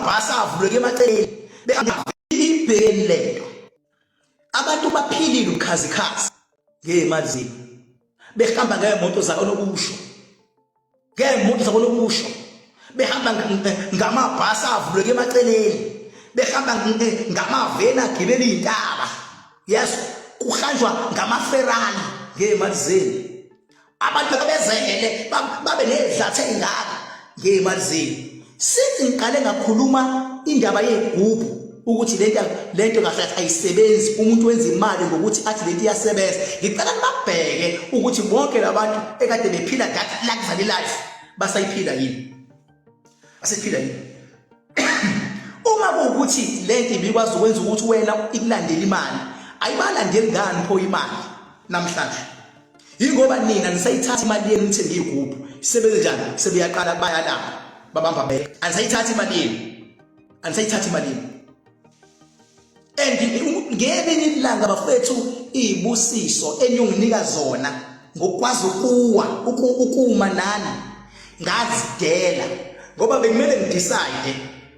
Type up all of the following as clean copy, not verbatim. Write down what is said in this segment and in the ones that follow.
ngamabhasi avuleke emaceleni ibhekeni lento abantu baphilile ubukhazikhazi ngezimali zenu behamba ngeemoto zakonobusho behamba ngamabhasi avuleke emaceleni behamba ngamaveni agibela izintaba yes kuhanjwa ngamaferrari ngezimali zenu abantu bezele babe nezathu ezingaka ngezimali zenu sithi ngiqale ngakhuluma indaba yegubu ukuthi lento kahle ayisebenzi umuntu wenza imali ngokuthi athi lento iyasebenza ngicela ngibabheke ukuthi bonke labantu ekade bephila that luxury life basayiphila yini uma kuwukuthi lento ibikwazi ukwenza ukuthi wena ikulandele imali ayibalandeli ngani pho imali namhlanje yingoba nina nisayithatha imali yenu nithenge igubu isebenze njani sebeyaqala bayalapha babamba beke anisayithatha imali yenu and ngelinye ilanga bafethu izibusiso eniyonginika zona ngokwazi ukuma nani ngazidela ngoba bekumele ngidecide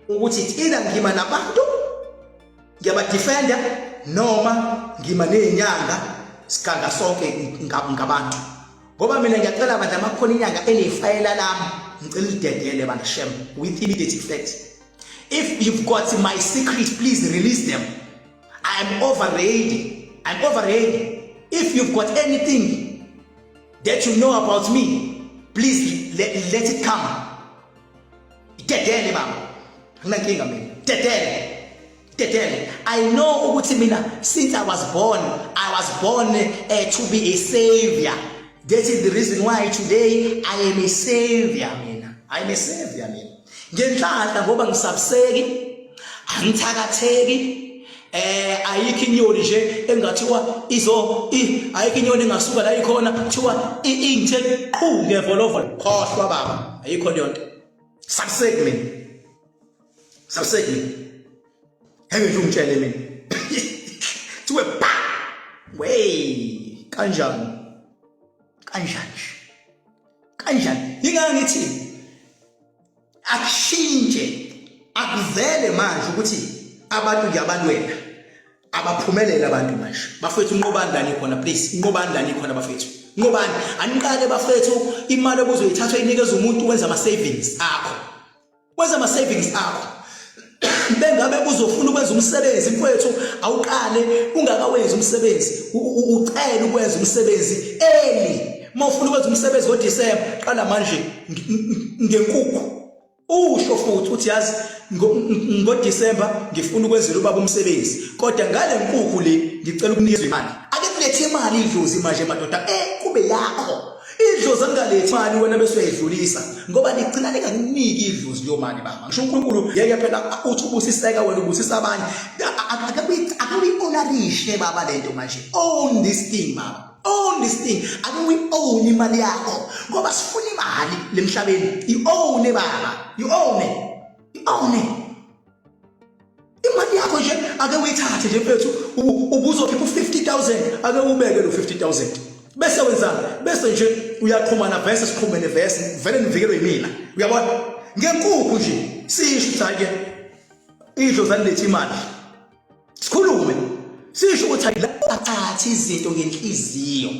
ukuthi ina ngima nabantu ngiyabadefenda noma ngima nezinyanga sikanga sonke ngabantu ngoba mina ngiyacela abantu amakhona inyanga enefayela lami ngicela lidedele bantu shem with immediate effect. If you've got my secret, please release them. I'm over ready. If you've got anything that you know about me, please let it come. Dedele mama. Nginankinga mina. Dedele. I know ukuthi mina since I was born to be a savior. That is the reason why today I am a savior mina. Ngenhlanhla ngoba ngisabuseki angithakatheki ayikho inyoni nje engathiwa ayikho inyoni engasuka la ikhona kuthiwa ingithe qhu ngevolovolo khohlwa baba ayikho lento sabuseki mina henge nje ungitshele mina thiwe ba wey kanjani yingani ngithi akushintshe akuvele manje ukuthi abantu ngiyabalwela abaphumelela abantu manje bafethu unqobani lani khona please unqobani lani khona bafethu unqobani aniqale bafethu imali obuzoyithatha inikeza umuntu wenza ama savings akho bengabe uzofuna ukwenza umsebenzi mfethu awuqale ungakawenza umsebenzi ucela ukwenza umsebenzi mawufuna ukwenza umsebenzi ngoDisemba qala manje ngenkukhu usho futhi uthi yazi ngoDisemba ngifuna ukwenzela ubaba umsebenzi kodwa ngale nkukhu le ngicela ukunikeza imali ake kulethe imali idlozi manje madoda kube yakho idlozi angalethi imali wena bese uyayidlulisa ngoba licina lingakuniki idlozi leyo mali baba ngisho uNkulunkulu yeke phela uthi ubusiseka wena ubusisa abanye akakuyi-honorishe baba lento manje own this thing baba akuyi-own imali yakho ngoba sifuna imali lemhlabeni i-own baba i-own imali yakho nje ake uyithathe nje mfethu ubuzokhipha u50,000 ake ubeke lo 50,000 bese wenzani bese nje uyaqhumana verse siqhumene verse vele nivikelwe yimina uyabona ngenkukhu nje sisho ukuthi ke idlozi alilethi imali sikhulume sisho ukuthi athathe izinto ngenhliziyo